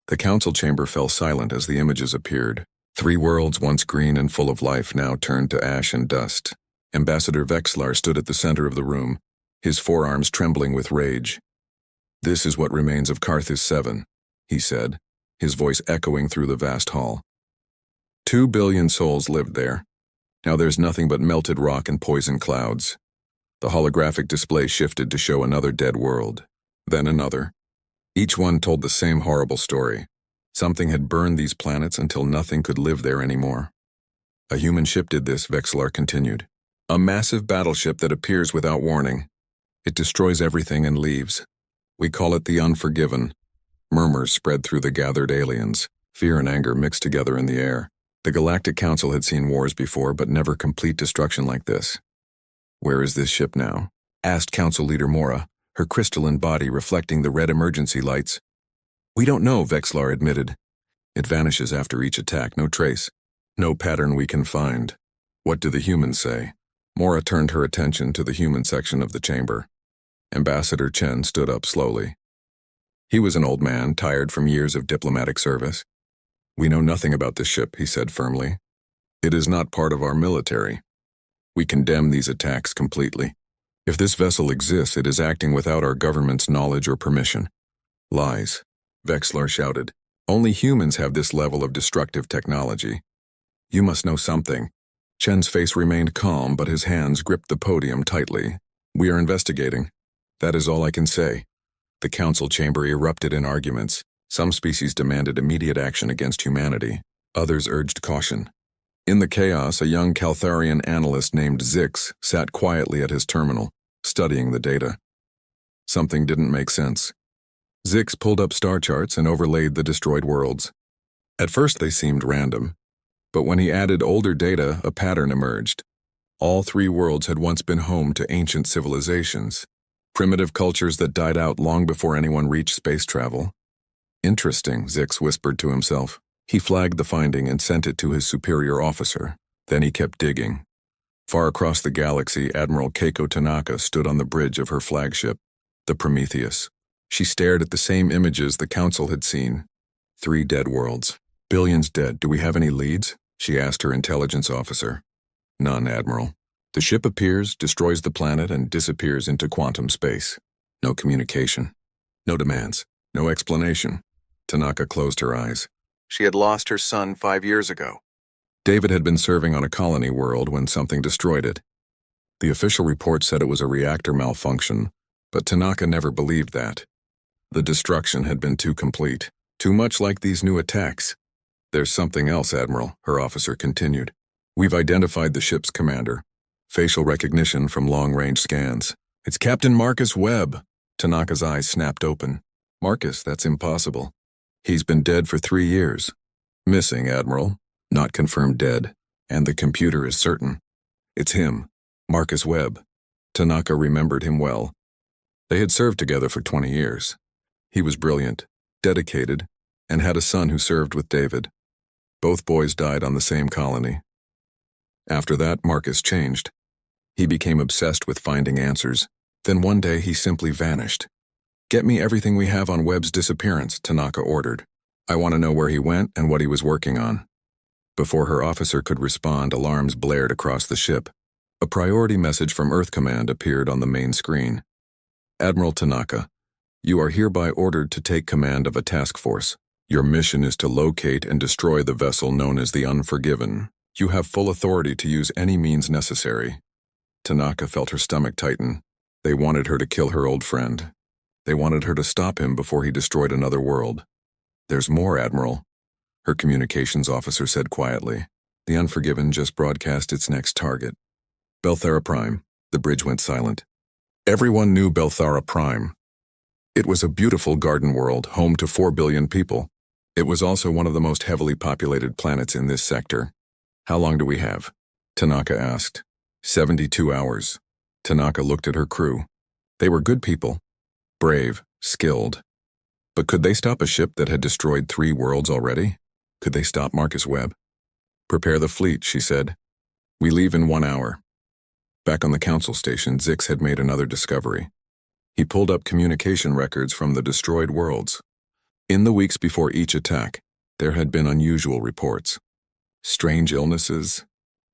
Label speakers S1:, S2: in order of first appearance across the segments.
S1: The council chamber fell silent as the images appeared. 3 worlds once green and full of life now turned to ash and dust. Ambassador Vexlar stood at the center of the room, his forearms trembling with rage. "This is what remains of Carthus 7, he said, his voice echoing through the vast hall. 2 billion souls lived there. Now there's nothing but melted rock and poison clouds. The holographic display shifted to show another dead world, then another. Each one told the same horrible story. Something had burned these planets until nothing could live there anymore. A human ship did this, Vexlar continued. A massive battleship that appears without warning. It destroys everything and leaves. We call it the Unforgiven." Murmurs spread through the gathered aliens. Fear and anger mixed together in the air. The Galactic Council had seen wars before, but never complete destruction like this. "Where is this ship now?" asked Council Leader Mora, her crystalline body reflecting the red emergency lights. "We don't know," Vexlar admitted. "It vanishes after each attack, no trace. No pattern we can find. What do the humans say?" Mora turned her attention to the human section of the chamber. Ambassador Chen stood up slowly. He was an old man, tired from years of diplomatic service. "We know nothing about this ship," he said firmly. "It is not part of our military. We condemn these attacks completely. If this vessel exists, it is acting without our government's knowledge or permission." "Lies," Vexlar shouted. "Only humans have this level of destructive technology. You must know something." Chen's face remained calm, but his hands gripped the podium tightly. "We are investigating. That is all I can say." The council chamber erupted in arguments. Some species demanded immediate action against humanity. Others urged caution. In the chaos, a young Caltharian analyst named Zix sat quietly at his terminal, studying the data. Something didn't make sense. Zix pulled up star charts and overlaid the destroyed worlds. At first they seemed random, but when he added older data, a pattern emerged. All 3 worlds had once been home to ancient civilizations, primitive cultures that died out long before anyone reached space travel. "Interesting," Zix whispered to himself. He flagged the finding and sent it to his superior officer. Then he kept digging. Far across the galaxy, Admiral Keiko Tanaka stood on the bridge of her flagship, the Prometheus. She stared at the same images the council had seen. 3 dead worlds. "Billions dead. Do we have any leads?" she asked her intelligence officer. "None, Admiral. The ship appears, destroys the planet, and disappears into quantum space. No communication. No demands. No explanation." Tanaka closed her eyes. She had lost her son 5 years ago. David had been serving on a colony world when something destroyed it. The official report said it was a reactor malfunction, but Tanaka never believed that. The destruction had been too complete, too much like these new attacks. "There's something else, Admiral," her officer continued. "We've identified the ship's commander. Facial recognition from long-range scans. It's Captain Marcus Webb." Tanaka's eyes snapped open. "Marcus, that's impossible. He's been dead for 3 years. Missing, Admiral. Not confirmed dead. And the computer is certain. It's him, Marcus Webb." Tanaka remembered him well. They had served together for 20 years. He was brilliant, dedicated, and had a son who served with David. Both boys died on the same colony. After that, Marcus changed. He became obsessed with finding answers. Then one day he simply vanished. "Get me everything we have on Webb's disappearance," Tanaka ordered. "I want to know where he went and what he was working on." Before her officer could respond, alarms blared across the ship. A priority message from Earth Command appeared on the main screen. "Admiral Tanaka, you are hereby ordered to take command of a task force. Your mission is to locate and destroy the vessel known as the Unforgiven. You have full authority to use any means necessary." Tanaka felt her stomach tighten. They wanted her to kill her old friend. They wanted her to stop him before he destroyed another world. "There's more, Admiral," her communications officer said quietly. The Unforgiven just broadcast its next target. Belthara Prime. The bridge went silent. Everyone knew Belthara Prime. It was a beautiful garden world, home to 4 billion people. It was also one of the most heavily populated planets in this sector. "How long do we have?" Tanaka asked. 72 hours. Tanaka looked at her crew. They were good people. Brave, skilled. But could they stop a ship that had destroyed 3 worlds already? Could they stop Marcus Webb? "Prepare the fleet," she said. "We leave in 1 hour." Back on the council station, Zix had made another discovery. He pulled up communication records from the destroyed worlds. In the weeks before each attack, there had been unusual reports. Strange illnesses,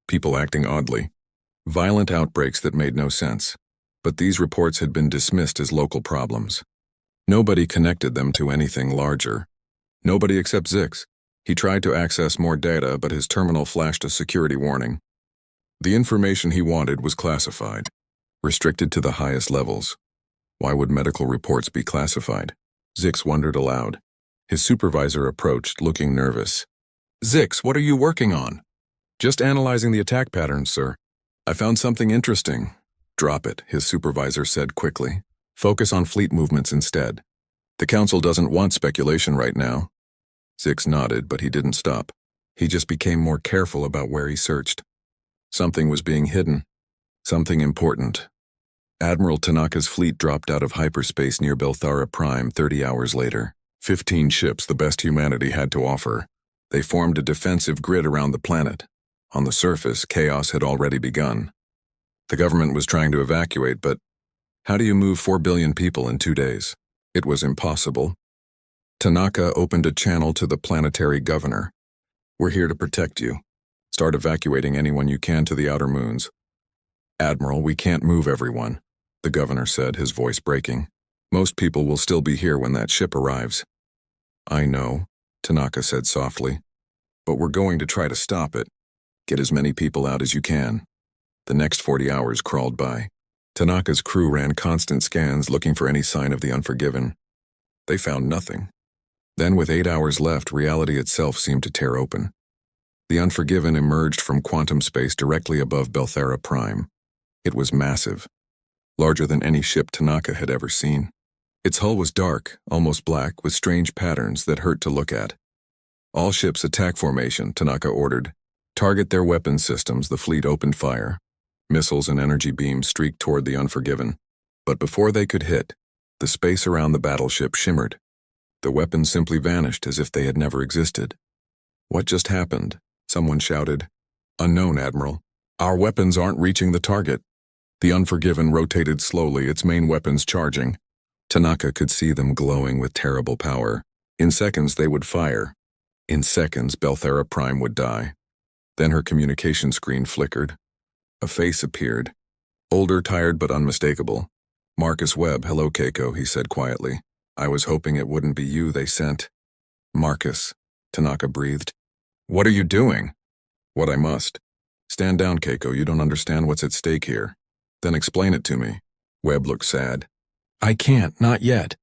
S1: people acting oddly, violent outbreaks that made no sense. But these reports had been dismissed as local problems. Nobody connected them to anything larger. Nobody except Zix. He tried to access more data, but his terminal flashed a security warning. The information he wanted was classified, restricted to the highest levels. Why would medical reports be classified? Zix wondered aloud. His supervisor approached, looking nervous. Zix, what are you working on? Just analyzing the attack patterns, sir. I found something interesting. Drop it, his supervisor said quickly. Focus on fleet movements instead. The council doesn't want speculation right now. Zix nodded, but he didn't stop. He just became more careful about where he searched. Something was being hidden. Something important. Admiral Tanaka's fleet dropped out of hyperspace near Belthara Prime 30 hours later. 15 ships, the best humanity had to offer. They formed a defensive grid around the planet. On the surface, chaos had already begun. The government was trying to evacuate, but how do you move 4 billion people in 2 days? It was impossible. Tanaka opened a channel to the planetary governor. We're here to protect you. Start evacuating anyone you can to the outer moons. Admiral, we can't move everyone, the governor said, his voice breaking. Most people will still be here when that ship arrives. I know, Tanaka said softly. But we're going to try to stop it. Get as many people out as you can. The next 40 hours crawled by. Tanaka's crew ran constant scans looking for any sign of the Unforgiven. They found nothing. Then, with 8 hours left, reality itself seemed to tear open. The Unforgiven emerged from quantum space directly above Belthara Prime. It was massive, larger than any ship Tanaka had ever seen. Its hull was dark, almost black, with strange patterns that hurt to look at. All ships attack formation, Tanaka ordered. Target their weapons systems, the fleet opened fire. Missiles and energy beams streaked toward the Unforgiven. But before they could hit, the space around the battleship shimmered. The weapons simply vanished as if they had never existed. What just happened? Someone shouted. Unknown, Admiral. Our weapons aren't reaching the target. The Unforgiven rotated slowly, its main weapons charging. Tanaka could see them glowing with terrible power. In seconds, they would fire. In seconds, Belthara Prime would die. Then her communication screen flickered. A face appeared. Older, tired, but unmistakable. Marcus Webb, hello, Keiko, he said quietly. I was hoping it wouldn't be you they sent. Marcus, Tanaka breathed. What are you doing? What I must. Stand down, Keiko, you don't understand what's at stake here. Then explain it to me. Webb looked sad. I can't, not yet.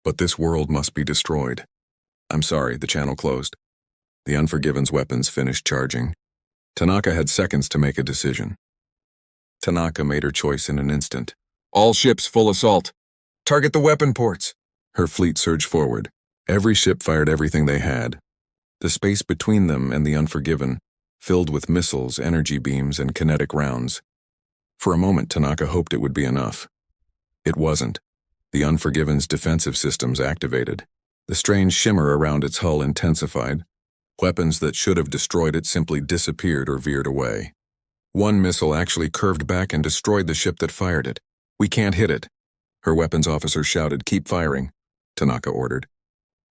S1: But this world must be destroyed. I'm sorry, the channel closed. The Unforgiven's weapons finished charging. Tanaka had seconds to make a decision. Tanaka made her choice in an instant. All ships full assault. Target the weapon ports. Her fleet surged forward. Every ship fired everything they had. The space between them and the Unforgiven, filled with missiles, energy beams, and kinetic rounds. For a moment, Tanaka hoped it would be enough. It wasn't. The Unforgiven's defensive systems activated. The strange shimmer around its hull intensified. Weapons that should have destroyed it simply disappeared or veered away. One missile actually curved back and destroyed the ship that fired it. We can't hit it. Her weapons officer shouted, keep firing, Tanaka ordered.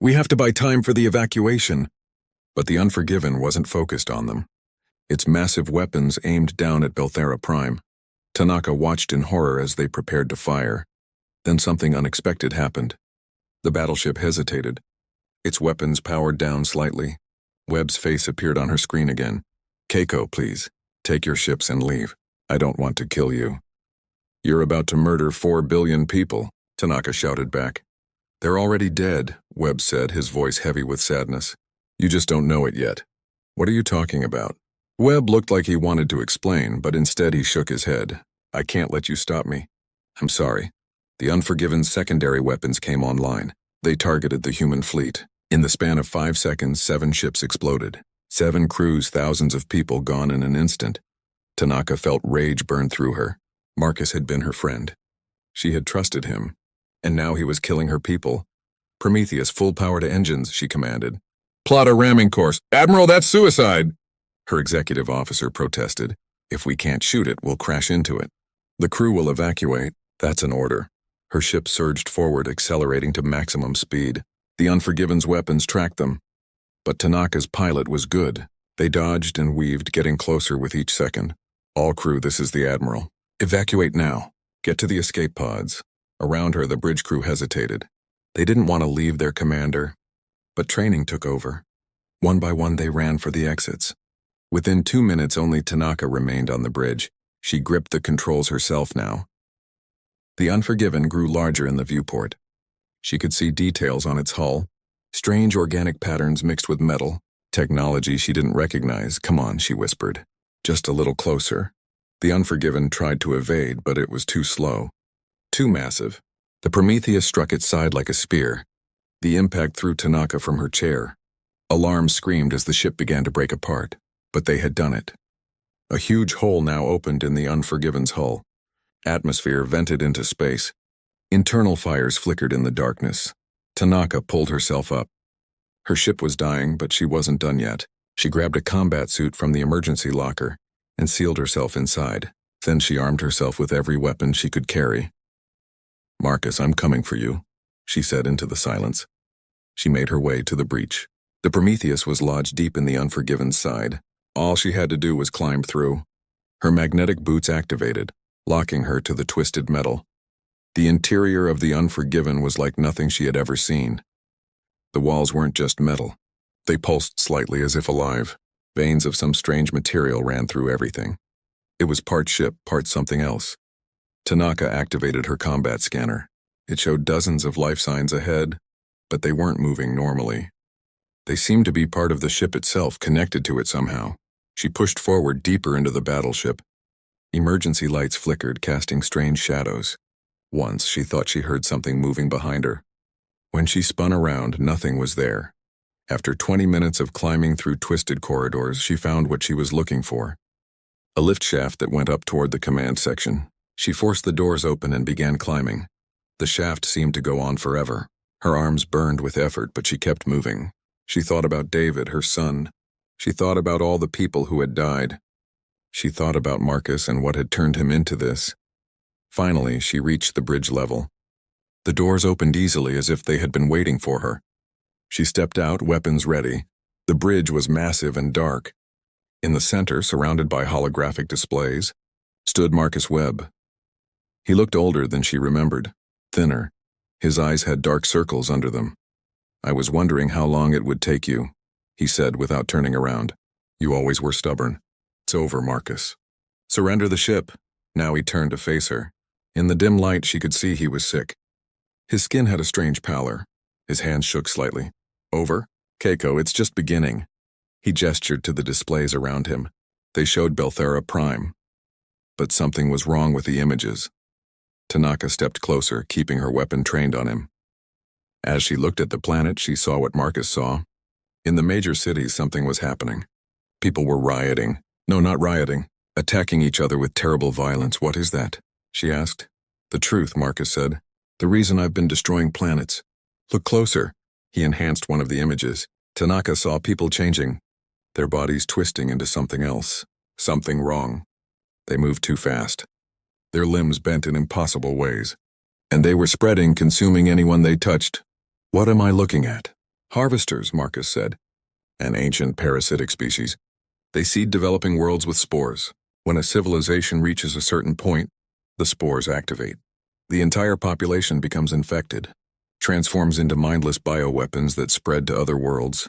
S1: We have to buy time for the evacuation. But the Unforgiven wasn't focused on them. Its massive weapons aimed down at Belthara Prime. Tanaka watched in horror as they prepared to fire. Then something unexpected happened. The battleship hesitated. Its weapons powered down slightly. Webb's face appeared on her screen again. Keiko, please. Take your ships and leave. I don't want to kill you. You're about to murder 4 billion people, Tanaka shouted back. They're already dead, Webb said, his voice heavy with sadness. You just don't know it yet. What are you talking about? Webb looked like he wanted to explain, but instead he shook his head. I can't let you stop me. I'm sorry. The Unforgiven's secondary weapons came online. They targeted the human fleet. In the span of 5 seconds, 7 ships exploded. 7 crews, thousands of people gone in an instant. Tanaka felt rage burn through her. Marcus had been her friend. She had trusted him. And now he was killing her people. Prometheus, full power to engines, she commanded. Plot a ramming course. Admiral, that's suicide! Her executive officer protested. If we can't shoot it, we'll crash into it. The crew will evacuate. That's an order. Her ship surged forward, accelerating to maximum speed. The Unforgiven's weapons tracked them. But Tanaka's pilot was good. They dodged and weaved, getting closer with each second. All crew, this is the Admiral. Evacuate now. Get to the escape pods. Around her, the bridge crew hesitated. They didn't want to leave their commander. But training took over. One by one, they ran for the exits. Within 2 minutes, only Tanaka remained on the bridge. She gripped the controls herself now. The Unforgiven grew larger in the viewport. She could see details on its hull, strange organic patterns mixed with metal, technology she didn't recognize. Come on, she whispered. Just a little closer. The Unforgiven tried to evade, but it was too slow. Too massive. The Prometheus struck its side like a spear. The impact threw Tanaka from her chair. Alarms screamed as the ship began to break apart, but they had done it. A huge hole now opened in the Unforgiven's hull. Atmosphere vented into space. Internal fires flickered in the darkness. Tanaka pulled herself up. Her ship was dying, but she wasn't done yet. She grabbed a combat suit from the emergency locker and sealed herself inside. Then she armed herself with every weapon she could carry. "Marcus, I'm coming for you," she said into the silence. She made her way to the breach. The Prometheus was lodged deep in the Unforgiven's side. All she had to do was climb through. Her magnetic boots activated, locking her to the twisted metal. The interior of the Unforgiven was like nothing she had ever seen. The walls weren't just metal. They pulsed slightly as if alive. Veins of some strange material ran through everything. It was part ship, part something else. Tanaka activated her combat scanner. It showed dozens of life signs ahead, but they weren't moving normally. They seemed to be part of the ship itself, connected to it somehow. She pushed forward deeper into the battleship. Emergency lights flickered, casting strange shadows. Once, she thought she heard something moving behind her. When she spun around, nothing was there. After 20 minutes of climbing through twisted corridors, she found what she was looking for. A lift shaft that went up toward the command section. She forced the doors open and began climbing. The shaft seemed to go on forever. Her arms burned with effort, but she kept moving. She thought about David, her son. She thought about all the people who had died. She thought about Marcus and what had turned him into this. Finally, she reached the bridge level. The doors opened easily as if they had been waiting for her. She stepped out, weapons ready. The bridge was massive and dark. In the center, surrounded by holographic displays, stood Marcus Webb. He looked older than she remembered, thinner. His eyes had dark circles under them. "I was wondering how long it would take you," he said without turning around. "You always were stubborn. It's over, Marcus. Surrender the ship." Now he turned to face her. In the dim light, she could see he was sick. His skin had a strange pallor. His hands shook slightly. "Over? Keiko, it's just beginning." He gestured to the displays around him. They showed Belthera Prime. But something was wrong with the images. Tanaka stepped closer, keeping her weapon trained on him. As she looked at the planet, she saw what Marcus saw. In the major cities, something was happening. People were rioting. No, not rioting. Attacking each other with terrible violence. "What is that?" she asked. "The truth," Marcus said. "The reason I've been destroying planets." "Look closer." He enhanced one of the images. Tanaka saw people changing, their bodies twisting into something else. Something wrong. They moved too fast. Their limbs bent in impossible ways. And they were spreading, consuming anyone they touched. "What am I looking at?" "Harvesters," Marcus said. "An ancient parasitic species. They seed developing worlds with spores. When a civilization reaches a certain point, the spores activate. The entire population becomes infected, transforms into mindless bioweapons that spread to other worlds."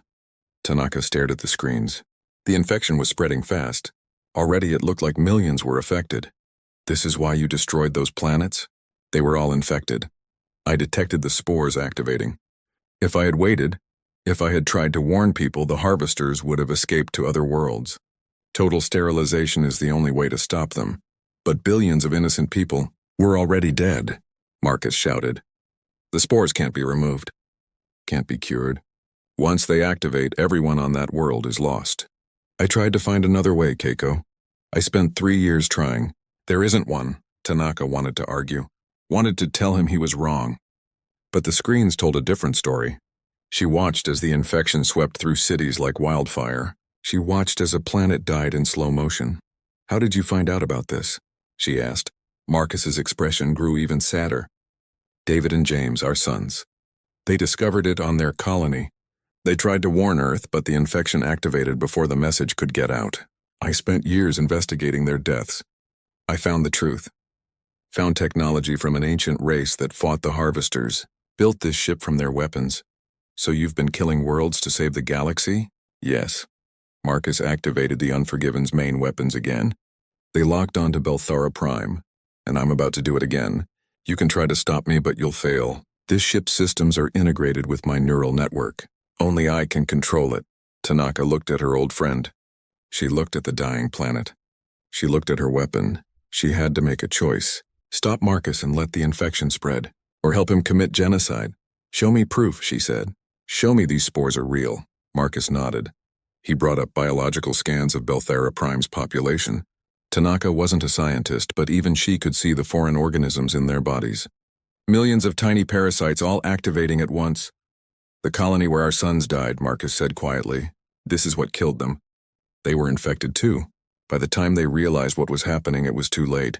S1: Tanaka stared at the screens. The infection was spreading fast. Already it looked like millions were affected. "This is why you destroyed those planets?" "They were all infected. I detected the spores activating. If I had waited, if I had tried to warn people, the harvesters would have escaped to other worlds. Total sterilization is the only way to stop them. But billions of innocent people were already dead," Marcus shouted. "The spores can't be removed. Can't be cured. Once they activate, everyone on that world is lost. I tried to find another way, Keiko. I spent 3 years trying. There isn't one," Tanaka wanted to argue. Wanted to tell him he was wrong. But the screens told a different story. She watched as the infection swept through cities like wildfire. She watched as a planet died in slow motion. "How did you find out about this?" she asked. Marcus's expression grew even sadder. "David and James, our sons. They discovered it on their colony. They tried to warn Earth, but the infection activated before the message could get out. I spent years investigating their deaths. I found the truth. Found technology from an ancient race that fought the Harvesters, built this ship from their weapons. So you've been killing worlds to save the galaxy? Yes. Marcus activated the Unforgiven's main weapons again. They locked onto Belthara Prime, and I'm about to do it again. You can try to stop me, but you'll fail. This ship's systems are integrated with my neural network. Only I can control it. Tanaka looked at her old friend. She looked at the dying planet. She looked at her weapon. She had to make a choice. Stop Marcus and let the infection spread, or help him commit genocide. Show me proof, she said. Show me these spores are real. Marcus nodded. He brought up biological scans of Belthara Prime's population. Tanaka wasn't a scientist, but even she could see the foreign organisms in their bodies. Millions of tiny parasites all activating at once. The colony where our sons died, Marcus said quietly. This is what killed them. They were infected too. By the time they realized what was happening, it was too late.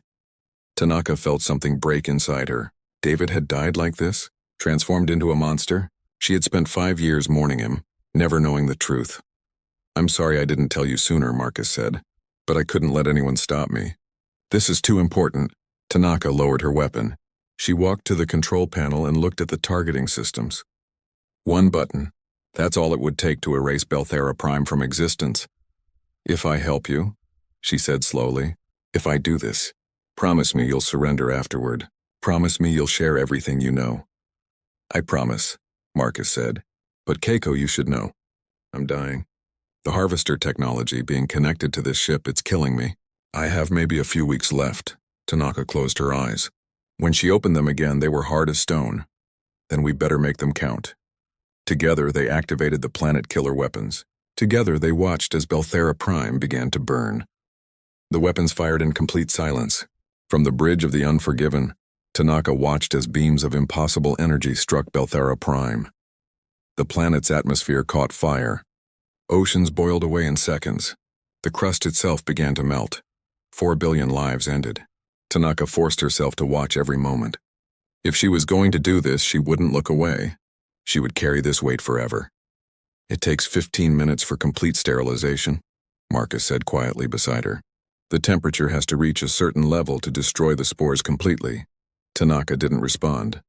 S1: Tanaka felt something break inside her. David had died like this, transformed into a monster. She had spent 5 years mourning him, never knowing the truth. I'm sorry I didn't tell you sooner, Marcus said, but I couldn't let anyone stop me. This is too important. Tanaka lowered her weapon. She walked to the control panel and looked at the targeting systems. One button. That's all it would take to erase Belthara Prime from existence. If I help you, she said slowly, if I do this, promise me you'll surrender afterward. Promise me you'll share everything you know. I promise, Marcus said. But Keiko, you should know. I'm dying. The harvester technology being connected to this ship, it's killing me. I have maybe a few weeks left. Tanaka closed her eyes. When she opened them again, they were hard as stone. Then we better make them count. Together, they activated the planet killer weapons. Together, they watched as Belthara Prime began to burn. The weapons fired in complete silence. From the bridge of the Unforgiven, Tanaka watched as beams of impossible energy struck Belthara Prime. The planet's atmosphere caught fire. Oceans boiled away in seconds. The crust itself began to melt. 4 billion lives ended. Tanaka forced herself to watch every moment. If she was going to do this, she wouldn't look away. She would carry this weight forever. It takes 15 minutes for complete sterilization, Marcus said quietly beside her. The temperature has to reach a certain level to destroy the spores completely. Tanaka didn't respond.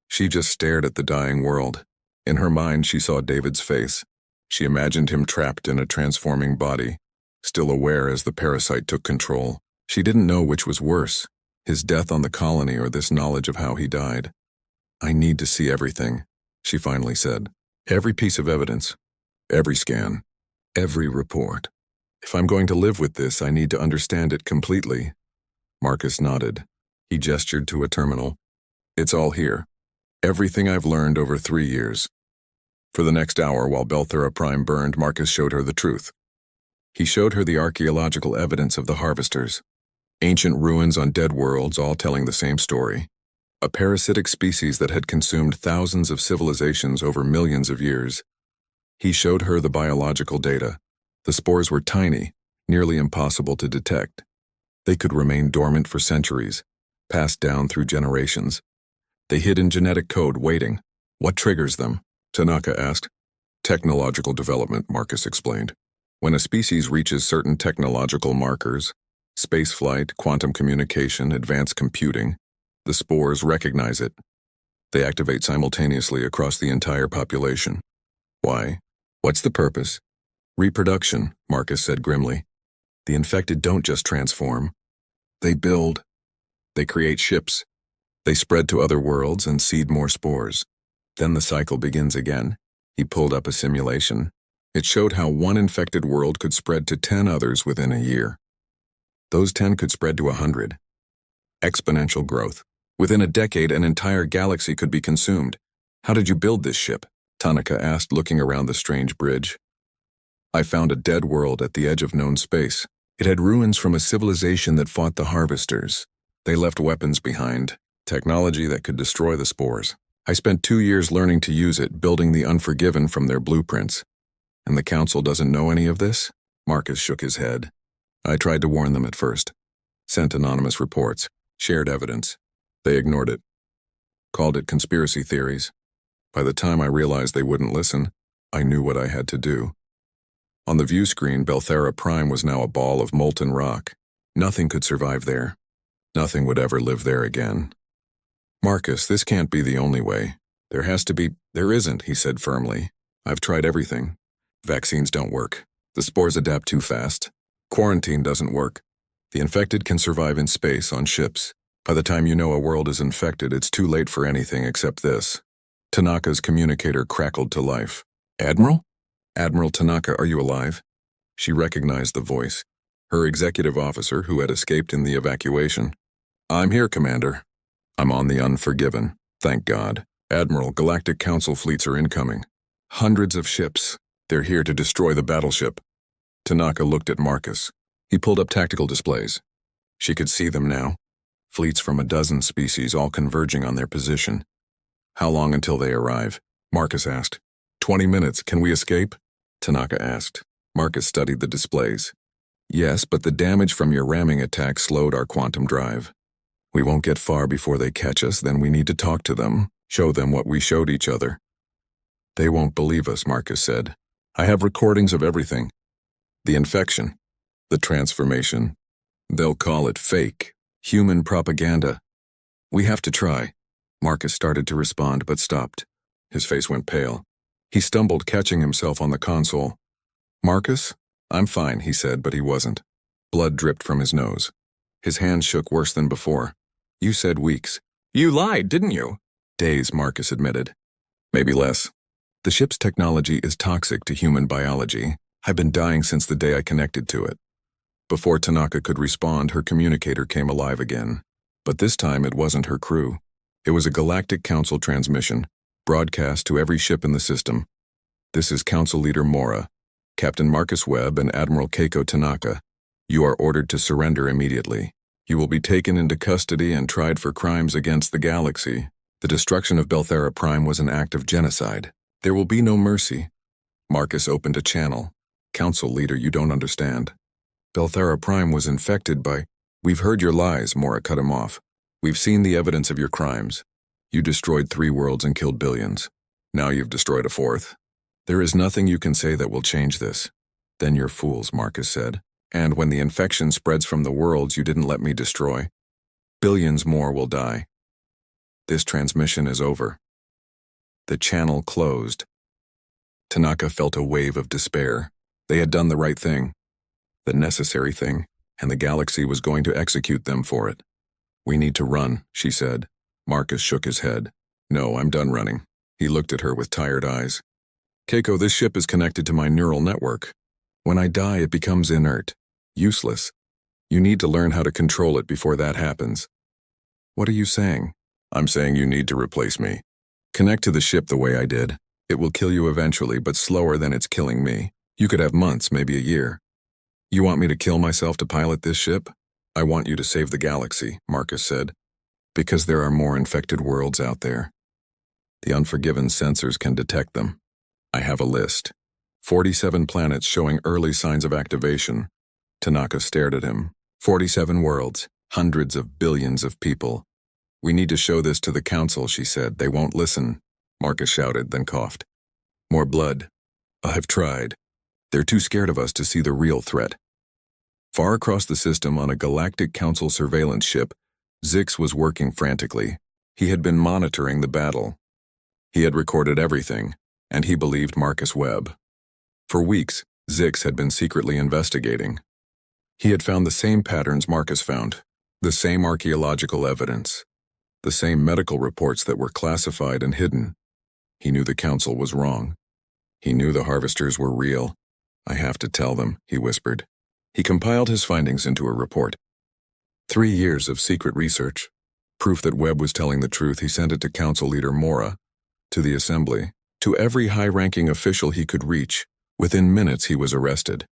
S1: She just stared at the dying world. In her mind, she saw David's face. She imagined him trapped in a transforming body, still aware as the parasite took control. She didn't know which was worse, his death on the colony or this knowledge of how he died. I need to see everything, she finally said. Every piece of evidence, every scan, every report. If I'm going to live with this, I need to understand it completely. Marcus nodded. He gestured to a terminal. It's all here. Everything I've learned over 3 years. For the next hour, while Belthara Prime burned, Marcus showed her the truth. He showed her the archaeological evidence of the harvesters. Ancient ruins on dead worlds, all telling the same story. A parasitic species that had consumed thousands of civilizations over millions of years. He showed her the biological data. The spores were tiny, nearly impossible to detect. They could remain dormant for centuries, passed down through generations. They hid in genetic code, waiting. What triggers them? Tanaka asked. Technological development, Marcus explained. When a species reaches certain technological markers, spaceflight, quantum communication, advanced computing, the spores recognize it. They activate simultaneously across the entire population. Why? What's the purpose? Reproduction, Marcus said grimly. The infected don't just transform. They build. They create ships. They spread to other worlds and seed more spores. Then the cycle begins again. He pulled up a simulation. It showed how one infected world could spread to 10 others within a year. Those 10 could spread to 100. Exponential growth. Within a decade, an entire galaxy could be consumed. How did you build this ship? Tanaka asked, looking around the strange bridge. I found a dead world at the edge of known space. It had ruins from a civilization that fought the harvesters. They left weapons behind, technology that could destroy the spores. I spent 2 years learning to use it, building the Unforgiven from their blueprints. And the Council doesn't know any of this? Marcus shook his head. I tried to warn them at first. Sent anonymous reports, shared evidence. They ignored it. Called it conspiracy theories. By the time I realized they wouldn't listen, I knew what I had to do. On the view screen, Belthera Prime was now a ball of molten rock. Nothing could survive there. Nothing would ever live there again. Marcus, this can't be the only way. There has to be— There isn't, he said firmly. I've tried everything. Vaccines don't work. The spores adapt too fast. Quarantine doesn't work. The infected can survive in space on ships. By the time you know a world is infected, it's too late for anything except this. Tanaka's communicator crackled to life. Admiral? Admiral Tanaka, are you alive? She recognized the voice. Her executive officer, who had escaped in the evacuation. I'm here, Commander. I'm on the Unforgiven. Thank God. Admiral, Galactic Council fleets are incoming. Hundreds of ships. They're here to destroy the battleship. Tanaka looked at Marcus. He pulled up tactical displays. She could see them now. Fleets from a dozen species all converging on their position. How long until they arrive? Marcus asked. 20 minutes. Can we escape? Tanaka asked. Marcus studied the displays. Yes, but the damage from your ramming attack slowed our quantum drive. We won't get far before they catch us, then we need to talk to them, show them what we showed each other. They won't believe us, Marcus said. I have recordings of everything. The infection, the transformation. They'll call it fake, human propaganda. We have to try. Marcus started to respond but stopped. His face went pale. He stumbled, catching himself on the console. Marcus? I'm fine, he said, but he wasn't. Blood dripped from his nose. His hands shook worse than before. You said weeks. You lied, didn't you? Days, Marcus admitted. Maybe less. The ship's technology is toxic to human biology. I've been dying since the day I connected to it. Before Tanaka could respond, her communicator came alive again. But this time it wasn't her crew. It was a Galactic Council transmission, broadcast to every ship in the system. This is Council Leader Mora, Captain Marcus Webb and Admiral Keiko Tanaka. You are ordered to surrender immediately. You will be taken into custody and tried for crimes against the galaxy. The destruction of Belthera Prime was an act of genocide. There will be no mercy. Marcus opened a channel. Council Leader, you don't understand. Belthera Prime was infected by— We've heard your lies, Mora cut him off. We've seen the evidence of your crimes. You destroyed 3 worlds and killed billions. Now you've destroyed a 4th. There is nothing you can say that will change this. Then you're fools, Marcus said. And when the infection spreads from the worlds you didn't let me destroy, billions more will die. This transmission is over. The channel closed. Tanaka felt a wave of despair. They had done the right thing, the necessary thing, and the galaxy was going to execute them for it. We need to run, she said. Marcus shook his head. No, I'm done running. He looked at her with tired eyes. Keiko, this ship is connected to my neural network. When I die, it becomes inert, useless. You need to learn how to control it before that happens. What are you saying? I'm saying you need to replace me. Connect to the ship the way I did. It will kill you eventually, but slower than it's killing me. You could have months, maybe a year. You want me to kill myself to pilot this ship? I want you to save the galaxy, Marcus said. Because there are more infected worlds out there. The Unforgiven sensors can detect them. I have a list. 47 planets showing early signs of activation. Tanaka stared at him. 47 worlds, hundreds of billions of people. We need to show this to the council, she said. They won't listen. Marcus shouted, then coughed. More blood. I've tried. They're too scared of us to see the real threat. Far across the system on a Galactic Council surveillance ship, Zix was working frantically. He had been monitoring the battle. He had recorded everything, and he believed Marcus Webb. For weeks, Zix had been secretly investigating. He had found the same patterns Marcus found, the same archaeological evidence, the same medical reports that were classified and hidden. He knew the council was wrong. He knew the harvesters were real. I have to tell them, he whispered. He compiled his findings into a report. 3 years of secret research. Proof that Webb was telling the truth. He sent it to Council Leader Mora, to the Assembly, to every high-ranking official he could reach. Within minutes he was arrested.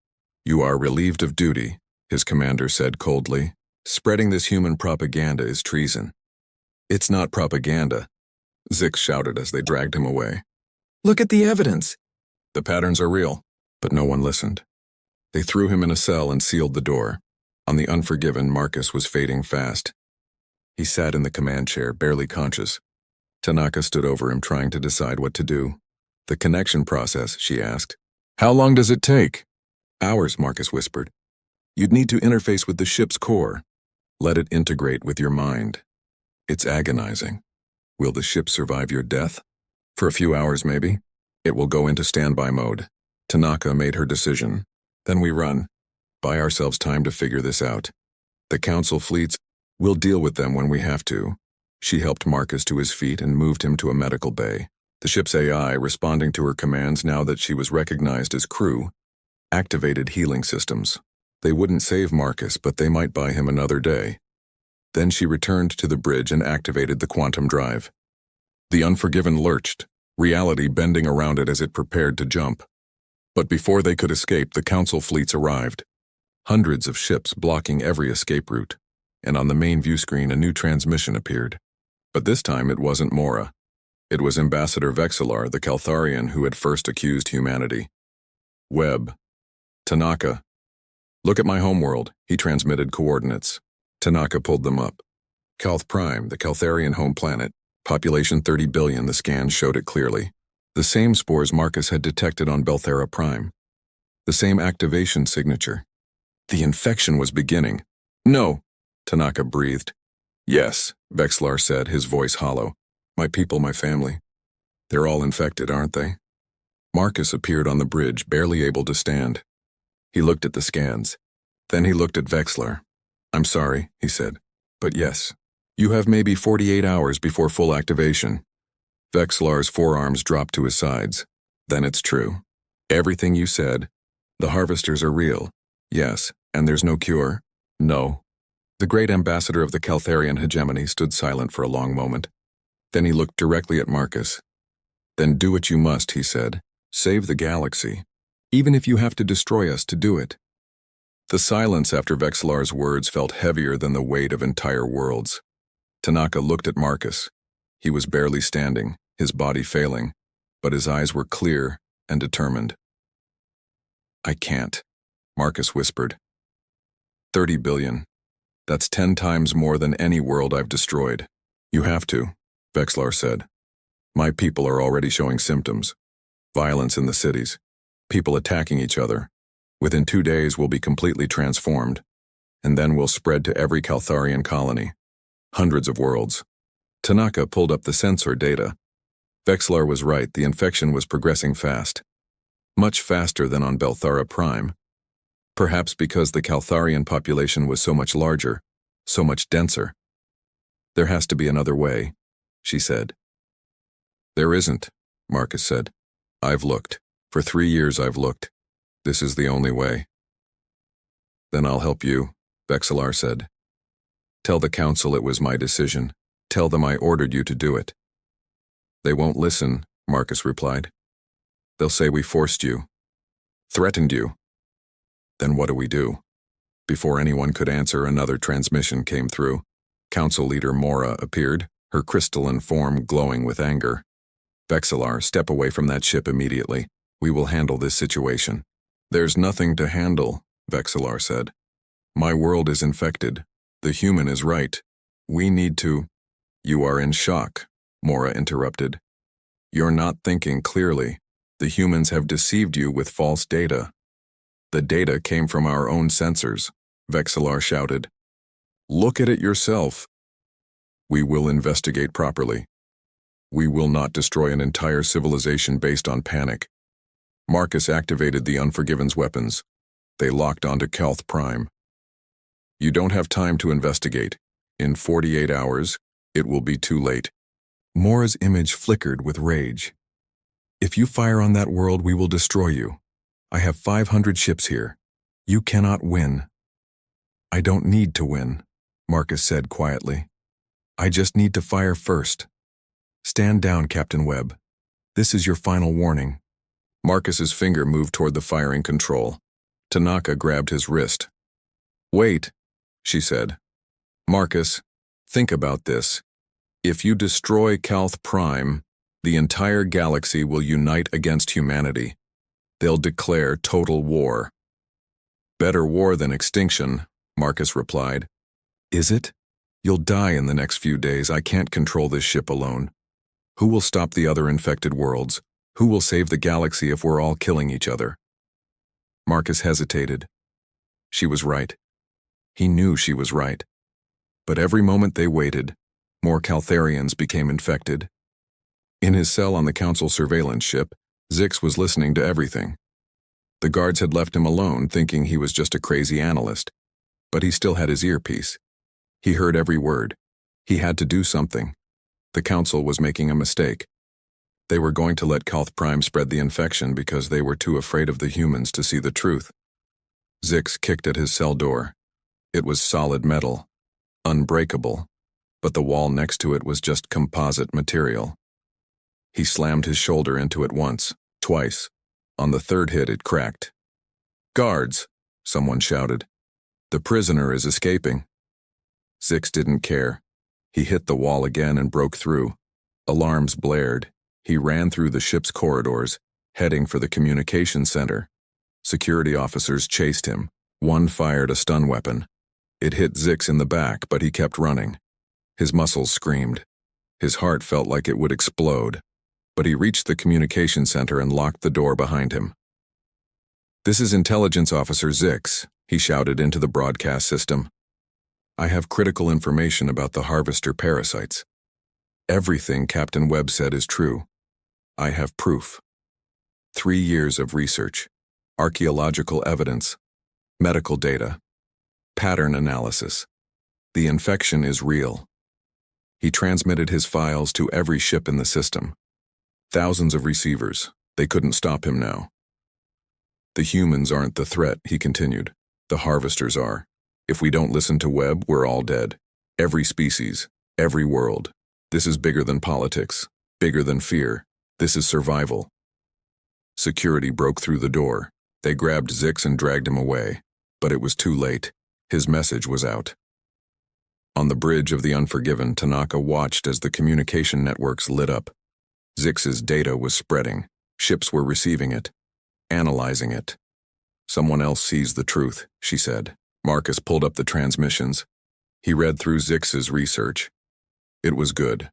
S1: You are relieved of duty, his commander said coldly. Spreading this human propaganda is treason. It's not propaganda, Zix shouted as they dragged him away. Look at the evidence. The patterns are real, but no one listened. They threw him in a cell and sealed the door. On the Unforgiven, Marcus was fading fast. He sat in the command chair, barely conscious. Tanaka stood over him, trying to decide what to do. The connection process, she asked. How long does it take? Hours, Marcus whispered. You'd need to interface with the ship's core. Let it integrate with your mind. It's agonizing. Will the ship survive your death? For a few hours, maybe. It will go into standby mode. Tanaka made her decision. Then we run. Buy ourselves time to figure this out. The council fleets, we'll deal with them when we have to. She helped Marcus to his feet and moved him to a medical bay. The ship's AI, responding to her commands now that she was recognized as crew, activated healing systems. They wouldn't save Marcus, but they might buy him another day. Then she returned to the bridge and activated the quantum drive. The Unforgiven lurched, reality bending around it as it prepared to jump. But before they could escape, the council fleets arrived. Hundreds of ships blocking every escape route, and on the main view screen a new transmission appeared. But this time it wasn't Mora. It was Ambassador Vexillar, the Caltharian who had first accused humanity. Webb. Tanaka. Look at my homeworld, he transmitted coordinates. Tanaka pulled them up. Calth Prime, the Caltharian home planet. Population 30 billion, the scan showed it clearly. The same spores Marcus had detected on Belthera Prime. The same activation signature. The infection was beginning. No, Tanaka breathed. Yes, Vexillar said, his voice hollow. My people, my family. They're all infected, aren't they? Marcus appeared on the bridge, barely able to stand. He looked at the scans. Then he looked at Vexillar. I'm sorry, he said, but yes. You have maybe 48 hours before full activation. Vexillar's forearms dropped to his sides. Then it's true. Everything you said. The harvesters are real. Yes, and there's no cure. No. The great ambassador of the Caltharian hegemony stood silent for a long moment. Then he looked directly at Marcus. Then do what you must, he said. Save the galaxy. Even if you have to destroy us to do it. The silence after Vexillar's words felt heavier than the weight of entire worlds. Tanaka looked at Marcus. He was barely standing, his body failing, but his eyes were clear and determined. I can't, Marcus whispered. 30 billion. That's 10 times more than any world I've destroyed. You have to, Vexillar said. My people are already showing symptoms. Violence in the cities. People attacking each other. Within 2 days we'll be completely transformed. And then we'll spread to every Caltharian colony. Hundreds of worlds. Tanaka pulled up the sensor data. Vexillar was right, the infection was progressing fast. Much faster than on Belthera Prime. Perhaps because the Caltharian population was so much larger, so much denser. There has to be another way, she said. There isn't, Marcus said. I've looked. For 3 years I've looked. This is the only way. Then I'll help you, Vexillar said. Tell the council it was my decision. Tell them I ordered you to do it. They won't listen, Marcus replied. They'll say we forced you. Threatened you. Then what do we do? Before anyone could answer, another transmission came through. Council leader Mora appeared, her crystalline form glowing with anger. Vexillar, step away from that ship immediately. We will handle this situation. There's nothing to handle, Vexillar said. My world is infected. The human is right. We need to... You are in shock, Mora interrupted. You're not thinking clearly. The humans have deceived you with false data. The data came from our own sensors, Vexillar shouted. Look at it yourself. We will investigate properly. We will not destroy an entire civilization based on panic. Marcus activated the Unforgiven's weapons. They locked onto Calth Prime. You don't have time to investigate. In 48 hours, it will be too late. Mora's image flickered with rage. If you fire on that world, we will destroy you. I have 500 ships here. You cannot win. I don't need to win, Marcus said quietly. I just need to fire first. Stand down, Captain Webb. This is your final warning. Marcus's finger moved toward the firing control. Tanaka grabbed his wrist. Wait, she said. Marcus, think about this. If you destroy Calth Prime, the entire galaxy will unite against humanity. They'll declare total war. Better war than extinction, Marcus replied. Is it? You'll die in the next few days. I can't control this ship alone. Who will stop the other infected worlds? Who will save the galaxy if we're all killing each other? Marcus hesitated. She was right. He knew she was right. But every moment they waited, more Caltharians became infected. In his cell on the Council surveillance ship, Zix was listening to everything. The guards had left him alone, thinking he was just a crazy analyst. But he still had his earpiece. He heard every word. He had to do something. The Council was making a mistake. They were going to let Calth Prime spread the infection because they were too afraid of the humans to see the truth. Zix kicked at his cell door. It was solid metal, unbreakable, but the wall next to it was just composite material. He slammed his shoulder into it once, twice. On the third hit, it cracked. "Guards!" someone shouted. "The prisoner is escaping." Zix didn't care. He hit the wall again and broke through. Alarms blared. He ran through the ship's corridors, heading for the communication center. Security officers chased him. One fired a stun weapon. It hit Zix in the back, but he kept running. His muscles screamed. His heart felt like it would explode. But he reached the communication center and locked the door behind him. "This is Intelligence Officer Zix," he shouted into the broadcast system. "I have critical information about the harvester parasites. Everything Captain Webb said is true. I have proof. 3 years of research, archaeological evidence, medical data, pattern analysis. The infection is real." He transmitted his files to every ship in the system. Thousands of receivers. They couldn't stop him now. "The humans aren't the threat," he continued. "The harvesters are. If we don't listen to Webb, we're all dead. Every species, every world. This is bigger than politics, bigger than fear. This is survival." Security broke through the door. They grabbed Zix and dragged him away. But it was too late. His message was out. On the bridge of the Unforgiven, Tanaka watched as the communication networks lit up. Zix's data was spreading. Ships were receiving it, analyzing it. "Someone else sees the truth," she said. Marcus pulled up the transmissions. He read through Zix's research. It was good.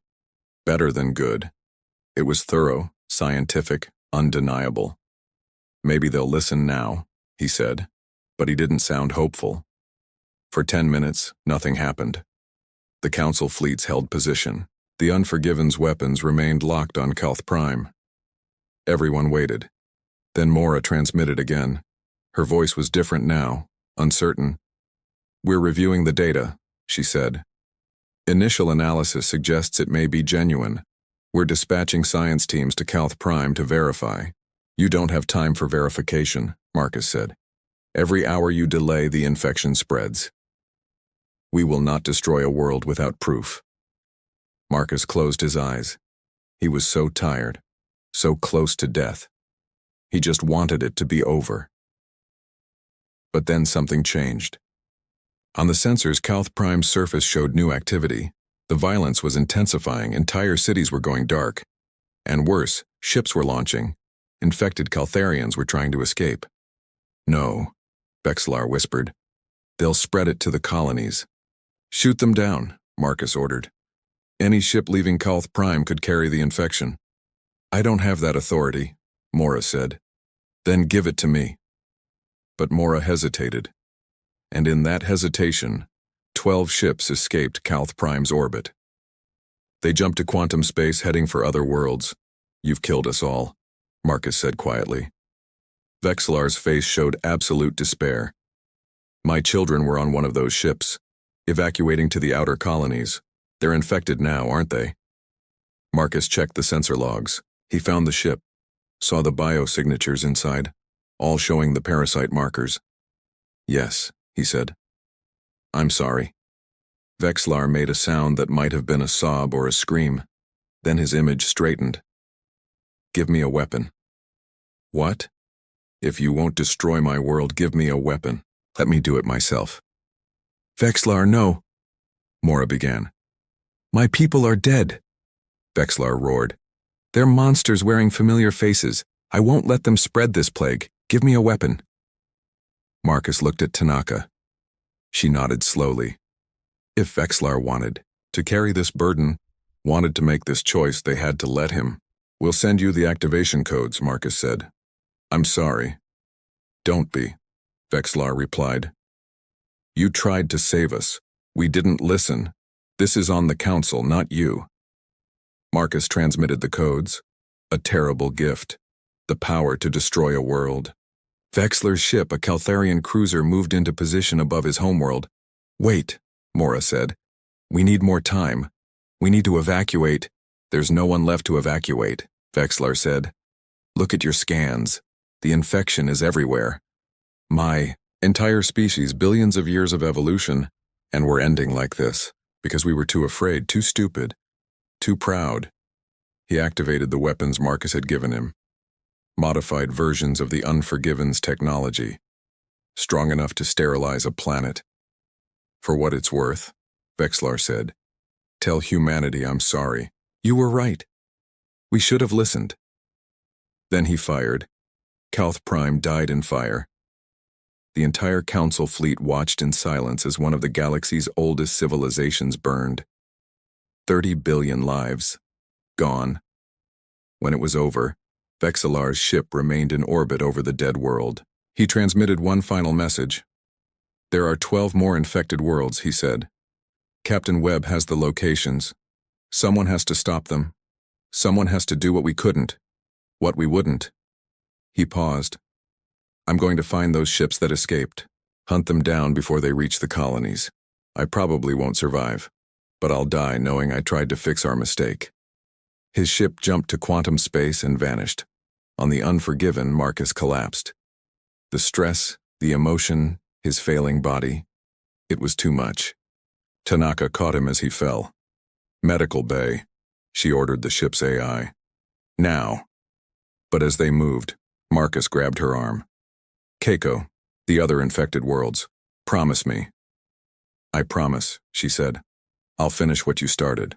S1: Better than good. It was thorough, scientific, undeniable. "Maybe they'll listen now," he said, but he didn't sound hopeful. For 10 minutes, nothing happened. The Council fleets held position. The Unforgiven's weapons remained locked on Calth Prime. Everyone waited. Then Mora transmitted again. Her voice was different now, uncertain. "We're reviewing the data," she said. "Initial analysis suggests it may be genuine. We're dispatching science teams to Calth Prime to verify." "You don't have time for verification," Marcus said. "Every hour you delay, the infection spreads. We will not destroy a world without proof." Marcus closed his eyes. He was so tired, so close to death. He just wanted it to be over. But then something changed. On the sensors, Calth Prime's surface showed new activity. The violence was intensifying, entire cities were going dark. And worse, ships were launching. Infected Caltharians were trying to escape. "No," Vexlar whispered. "They'll spread it to the colonies." "Shoot them down," Marcus ordered. "Any ship leaving Calth Prime could carry the infection." "I don't have that authority," Mora said. "Then give it to me." But Mora hesitated. And in that hesitation, 12 ships escaped Calth Prime's orbit. They jumped to quantum space, heading for other worlds. "You've killed us all," Marcus said quietly. Vexlar's face showed absolute despair. "My children were on one of those ships, evacuating to the outer colonies. They're infected now, aren't they?" Marcus checked the sensor logs. He found the ship, saw the biosignatures inside, all showing the parasite markers. "Yes," he said. "I'm sorry." Vexlar made a sound that might have been a sob or a scream. Then his image straightened. "Give me a weapon." "What?" "If you won't destroy my world, give me a weapon. Let me do it myself." "Vexlar, no," Mora began. "My people are dead," Vexlar roared. "They're monsters wearing familiar faces. I won't let them spread this plague. Give me a weapon." Marcus looked at Tanaka. She nodded slowly. If Vexlar wanted to carry this burden, Wanted to make this choice, they had to let him. We'll send you the activation codes, Marcus said. I'm sorry. Don't be, Vexlar replied. You tried to save us. We didn't listen. This is on the Council, not you. Marcus transmitted the codes. A terrible gift. The power to destroy a world. Vexlar's ship, a Caltharian cruiser, moved into position above his homeworld. Wait, Mora said. We need more time. We need to evacuate. There's no one left to evacuate, Vexlar said. Look at your scans. The infection is everywhere. My entire species, billions of years of evolution, and we're ending like this, because we were too afraid, too stupid, too proud. He activated the weapons Marcus had given him. Modified versions of the Unforgiven's technology, strong enough to sterilize a planet. For what it's worth, Vexlar said, tell humanity I'm sorry. You were right. We should have listened. Then he fired. Calth Prime died in fire. The entire Council fleet watched in silence as one of the galaxy's oldest civilizations burned. 30 billion lives. Gone. When it was over, Vexlar's ship remained in orbit over the dead world. He transmitted one final message. There are 12 more infected worlds, he said. Captain Webb has the locations. Someone has to stop them. Someone has to do what we couldn't, what we wouldn't. He paused. I'm going to find those ships that escaped, hunt them down before they reach the colonies. I probably won't survive, but I'll die knowing I tried to fix our mistake. His ship jumped to quantum space and vanished. On the Unforgiven, Marcus collapsed. The stress, the emotion, his failing body. It was too much. Tanaka caught him as he fell. Medical bay, she ordered the ship's AI. Now. But as they moved, Marcus grabbed her arm. Keiko, the other infected worlds, promise me. I promise, she said. I'll finish what you started.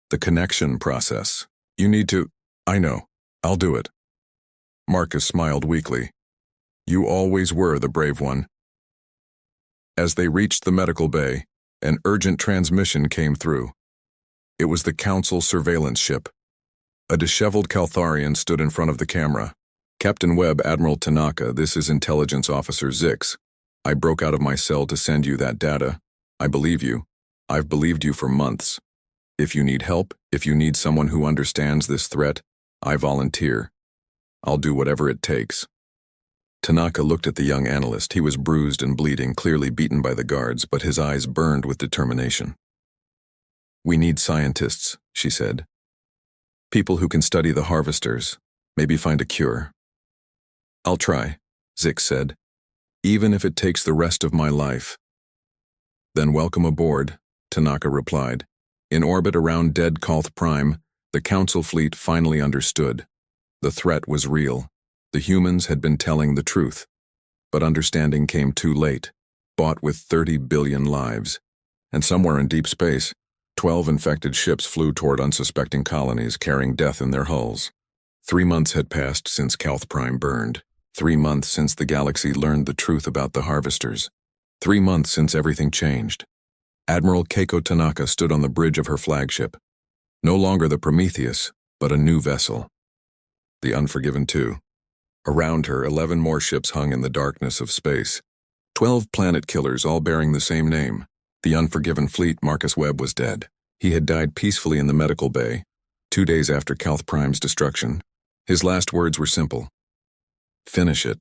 S1: The connection process. You need to… I know. I'll do it. Marcus smiled weakly. You always were the brave one. As they reached the medical bay, an urgent transmission came through. It was the Council surveillance ship. A disheveled Caltharian stood in front of the camera. Captain Webb, Admiral Tanaka, this is Intelligence Officer Zix. I broke out of my cell to send you that data. I believe you. I've believed you for months. If you need help, if you need someone who understands this threat, I volunteer. I'll do whatever it takes. Tanaka looked at the young analyst. He was bruised and bleeding, clearly beaten by the guards, but his eyes burned with determination. We need scientists, she said. People who can study the harvesters, maybe find a cure. I'll try, Zix said, even if it takes the rest of my life. Then welcome aboard, Tanaka replied. In orbit around dead Calth Prime, the Council fleet finally understood. The threat was real. The humans had been telling the truth. But understanding came too late, bought with 30 billion lives. And somewhere in deep space, 12 infected ships flew toward unsuspecting colonies carrying death in their hulls. 3 months had passed since Calth Prime burned. 3 months since the galaxy learned the truth about the harvesters. 3 months since everything changed. Admiral Keiko Tanaka stood on the bridge of her flagship. No longer the Prometheus, but a new vessel. The Unforgiven too. Around her, 11 more ships hung in the darkness of space. 12 planet killers, all bearing the same name. The Unforgiven fleet, Marcus Webb, was dead. He had died peacefully in the medical bay, 2 days after Calth Prime's destruction. His last words were simple. Finish it.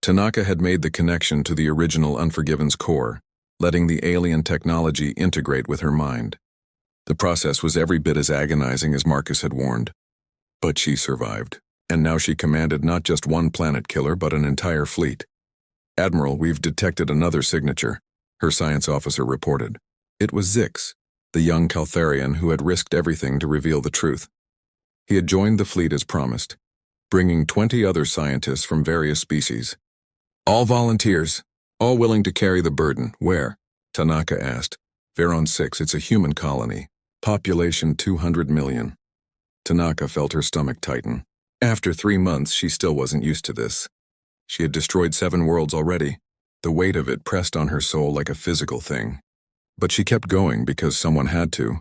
S1: Tanaka had made the connection to the original Unforgiven's core, letting the alien technology integrate with her mind. The process was every bit as agonizing as Marcus had warned. But she survived, and now she commanded not just one planet killer, but an entire fleet. Admiral, we've detected another signature, her science officer reported. It was Zix, the young Caltharian who had risked everything to reveal the truth. He had joined the fleet as promised, bringing 20 other scientists from various species. All volunteers, all willing to carry the burden. Where? Tanaka asked. Veron 6, it's a human colony. Population 200 million. Tanaka felt her stomach tighten. After 3 months, she still wasn't used to this. She had destroyed 7 worlds already. The weight of it pressed on her soul like a physical thing. But she kept going because someone had to.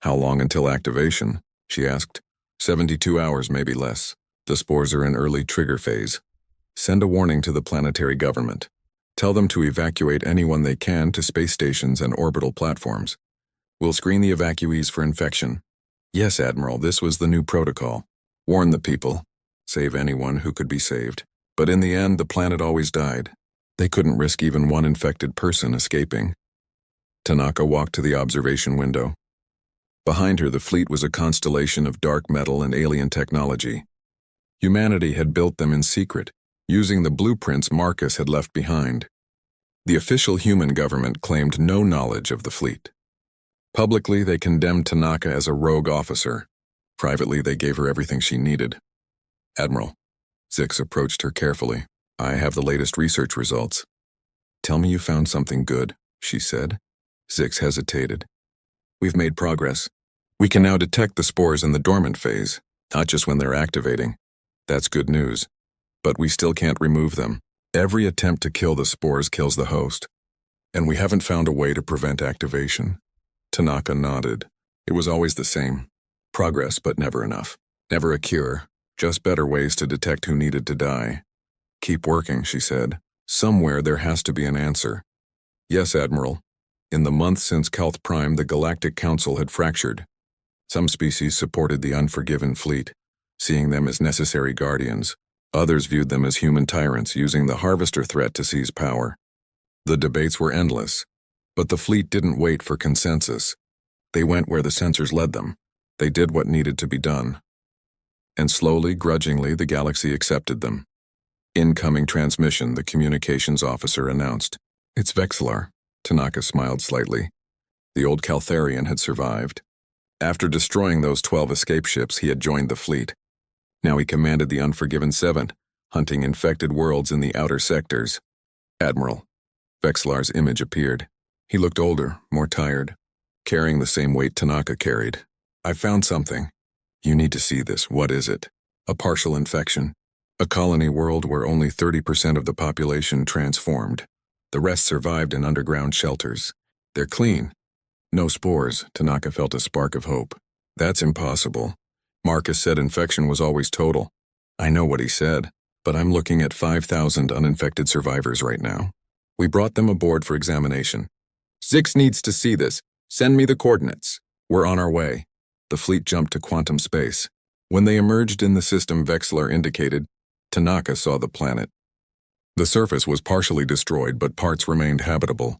S1: How long until activation? She asked. 72 hours, maybe less. The spores are in early trigger phase. Send a warning to the planetary government. Tell them to evacuate anyone they can to space stations and orbital platforms. We'll screen the evacuees for infection. Yes, Admiral, this was the new protocol. Warn the people. Save anyone who could be saved. But in the end, the planet always died. They couldn't risk even one infected person escaping. Tanaka walked to the observation window. Behind her, the fleet was a constellation of dark metal and alien technology. Humanity had built them in secret, using the blueprints Marcus had left behind. The official human government claimed no knowledge of the fleet. Publicly, they condemned Tanaka as a rogue officer. Privately, they gave her everything she needed. Admiral, Zix approached her carefully. I have the latest research results. Tell me you found something good, she said. Zix hesitated. We've made progress. We can now detect the spores in the dormant phase, not just when they're activating. That's good news. But we still can't remove them. Every attempt to kill the spores kills the host. And we haven't found a way to prevent activation. Tanaka nodded. It was always the same. Progress, but never enough. Never a cure. Just better ways to detect who needed to die. Keep working, she said. Somewhere there has to be an answer. Yes, Admiral. In the month since Calth Prime, the Galactic Council had fractured. Some species supported the Unforgiven fleet, seeing them as necessary guardians. Others viewed them as human tyrants, using the Harvester threat to seize power. The debates were endless, but the fleet didn't wait for consensus. They went where the sensors led them. They did what needed to be done. And slowly, grudgingly, the galaxy accepted them. Incoming transmission, the communications officer announced. It's Vexlar. Tanaka smiled slightly. The old Caltharian had survived. After destroying those 12 escape ships, he had joined the fleet. Now he commanded the Unforgiven 7, hunting infected worlds in the outer sectors. Admiral. Vexlar's image appeared. He looked older, more tired, carrying the same weight Tanaka carried. I found something. You need to see this. What is it? A partial infection. A colony world where only 30% of the population transformed. The rest survived in underground shelters. They're clean. No spores. Tanaka felt a spark of hope. That's impossible. Marcus said infection was always total. I know what he said, but I'm looking at 5,000 uninfected survivors right now. We brought them aboard for examination. Zix needs to see this. Send me the coordinates. We're on our way. The fleet jumped to quantum space. When they emerged in the system Vexlar indicated, Tanaka saw the planet. The surface was partially destroyed, but parts remained habitable.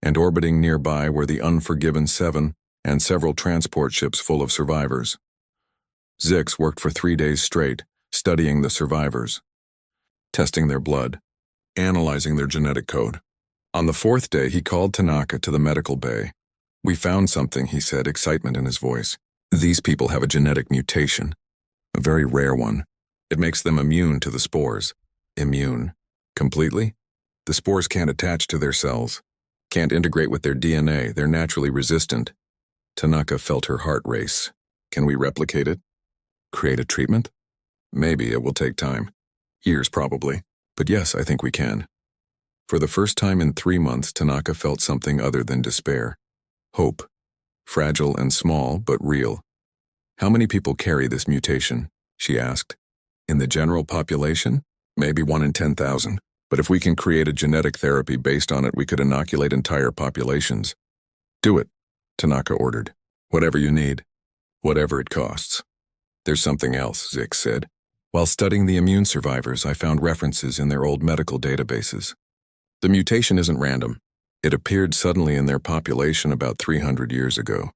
S1: And orbiting nearby were the Unforgiven 7 and several transport ships full of survivors. Zix worked for 3 days straight, studying the survivors, testing their blood, analyzing their genetic code. On the 4th day, he called Tanaka to the medical bay. We found something, he said, excitement in his voice. These people have a genetic mutation, a very rare one. It makes them immune to the spores. Immune. Completely? The spores can't attach to their cells, can't integrate with their DNA. They're naturally resistant. Tanaka felt her heart race. Can we replicate it? Create a treatment? Maybe it will take time. Years, probably. But yes, I think we can. For the first time in 3 months, Tanaka felt something other than despair. Hope. Fragile and small, but real. How many people carry this mutation? She asked. In the general population? Maybe 1 in 10,000. But if we can create a genetic therapy based on it, we could inoculate entire populations. Do it, Tanaka ordered. Whatever you need. Whatever it costs. There's something else, Zix said. While studying the immune survivors, I found references in their old medical databases. The mutation isn't random. It appeared suddenly in their population about 300 years ago.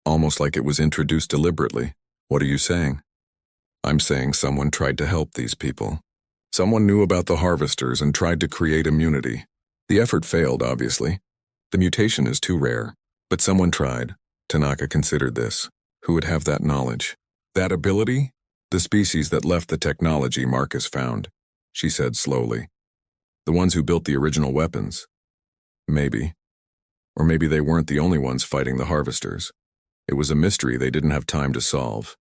S1: Almost like it was introduced deliberately. What are you saying? I'm saying someone tried to help these people. Someone knew about the harvesters and tried to create immunity. The effort failed, obviously. The mutation is too rare. But someone tried. Tanaka considered this. Who would have that knowledge? That ability? The species that left the technology Marcus found, she said slowly. The ones who built the original weapons. Maybe. Or maybe they weren't the only ones fighting the harvesters. It was a mystery they didn't have time to solve.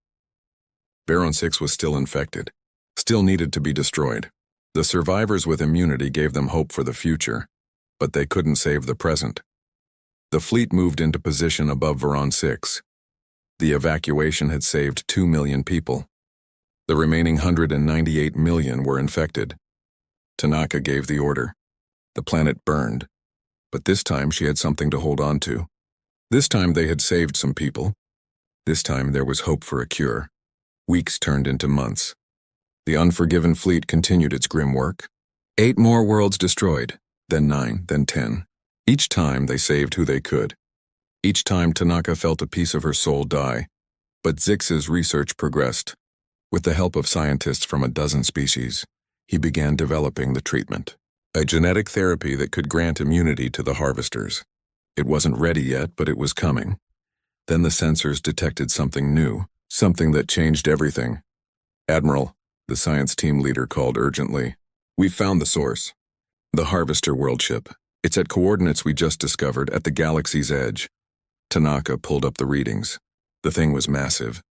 S1: Baron 6 was still infected, still needed to be destroyed. The survivors with immunity gave them hope for the future, but they couldn't save the present. The fleet moved into position above Veron 6, The evacuation had saved 2 million people. The remaining 198 million were infected. Tanaka gave the order. The planet burned. But this time she had something to hold on to. This time they had saved some people. This time there was hope for a cure. Weeks turned into months. The Unforgiven fleet continued its grim work. 8 more worlds destroyed, then 9, then 10. Each time they saved who they could. Each time Tanaka felt a piece of her soul die. But Zix's research progressed. With the help of scientists from a dozen species, he began developing the treatment. A genetic therapy that could grant immunity to the harvesters. It wasn't ready yet, but it was coming. Then the sensors detected something new, something that changed everything. "Admiral," the science team leader called urgently. "We've found the source. The Harvester world ship. It's at coordinates we just discovered at the galaxy's edge." Tanaka pulled up the readings. The thing was massive.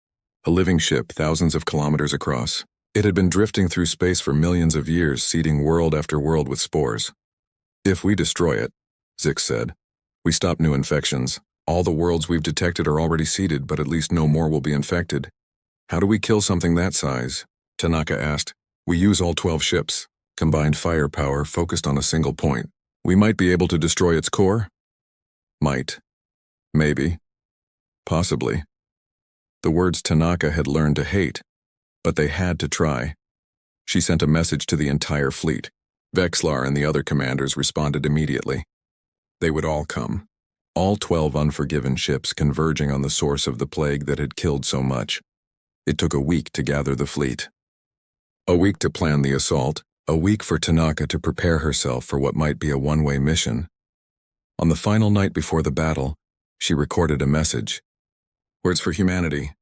S1: A living ship thousands of kilometers across. It had been drifting through space for millions of years, seeding world after world with spores. "If we destroy it," Zix said, "we stop new infections. All the worlds we've detected are already seeded, but at least no more will be infected." "How do we kill something that size?" Tanaka asked. "We use all 12 ships. Combined firepower focused on a single point. We might be able to destroy its core?" "Might. Maybe. Possibly." The words Tanaka had learned to hate, but they had to try. She sent a message to the entire fleet. Vexlar and the other commanders responded immediately. They would all come. All 12 Unforgiven ships converging on the source of the plague that had killed so much. It took a week to gather the fleet. A week to plan the assault, a week for Tanaka to prepare herself for what might be a one-way mission. On the final night before the battle, she recorded a message. "Words for humanity,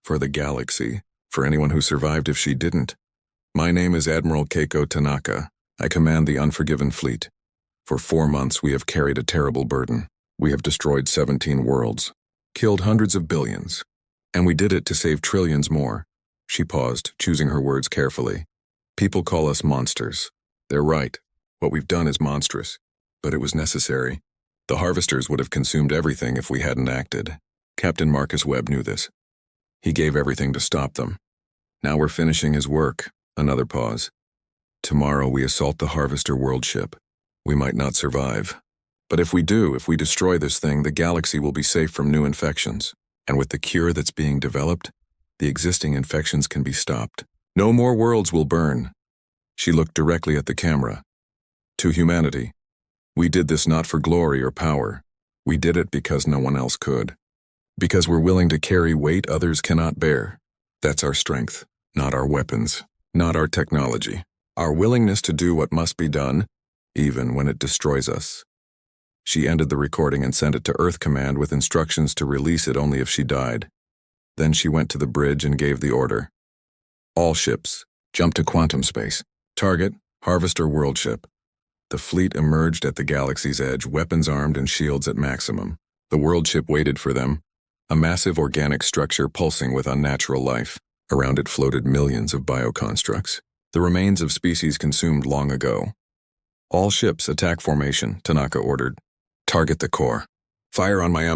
S1: for the galaxy, for anyone who survived if she didn't. My name is Admiral Keiko Tanaka. I command the Unforgiven fleet. For 4 months we have carried a terrible burden. We have destroyed 17 worlds, killed hundreds of billions, and we did it to save trillions more." She paused, choosing her words carefully. "People call us monsters. They're right. What we've done is monstrous, but it was necessary. The harvesters would have consumed everything if we hadn't acted. Captain Marcus Webb knew this. He gave everything to stop them. Now we're finishing his work." Another pause. "Tomorrow we assault the Harvester world ship. We might not survive. But if we do, if we destroy this thing, the galaxy will be safe from new infections. And with the cure that's being developed, the existing infections can be stopped. No more worlds will burn." She looked directly at the camera. "To humanity. We did this not for glory or power. We did it because no one else could. Because we're willing to carry weight others cannot bear. That's our strength, not our weapons, not our technology. Our willingness to do what must be done, even when it destroys us." She ended the recording and sent it to Earth Command with instructions to release it only if she died. Then she went to the bridge and gave the order. "All ships, jump to quantum space. Target, Harvester world ship." The fleet emerged at the galaxy's edge, weapons armed and shields at maximum. The world ship waited for them, a massive organic structure pulsing with unnatural life. Around it floated millions of bioconstructs, the remains of species consumed long ago. "All ships attack formation," Tanaka ordered. "Target the core. Fire on my